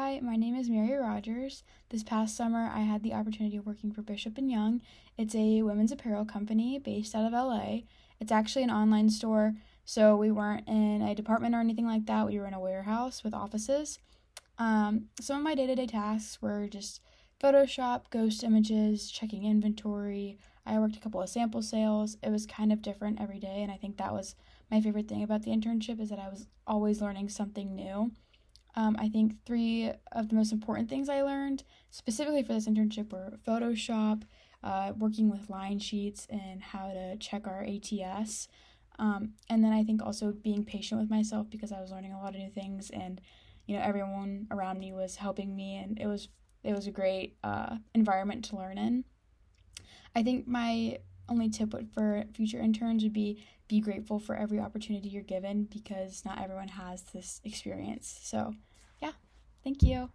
Hi, my name is Mary Rogers. This past summer, I had the opportunity of working for Bishop and Young. It's a women's apparel company based out of LA. It's actually an online store, so we weren't in a department or anything like that. We were in a warehouse with offices. Some of my day-to-day tasks were just Photoshop, ghost images, checking inventory. I worked a couple of sample sales. It was kind of different every day, and I think that was my favorite thing about the internship is that I was always learning something new. I think three of the most important things I learned specifically for this internship were Photoshop, working with line sheets, and how to check our ATS. And then I think also being patient with myself because I was learning a lot of new things, and everyone around me was helping me, and it was a great environment to learn in. I think my only tip for future interns would be grateful for every opportunity you're given because not everyone has this experience. So, yeah, thank you.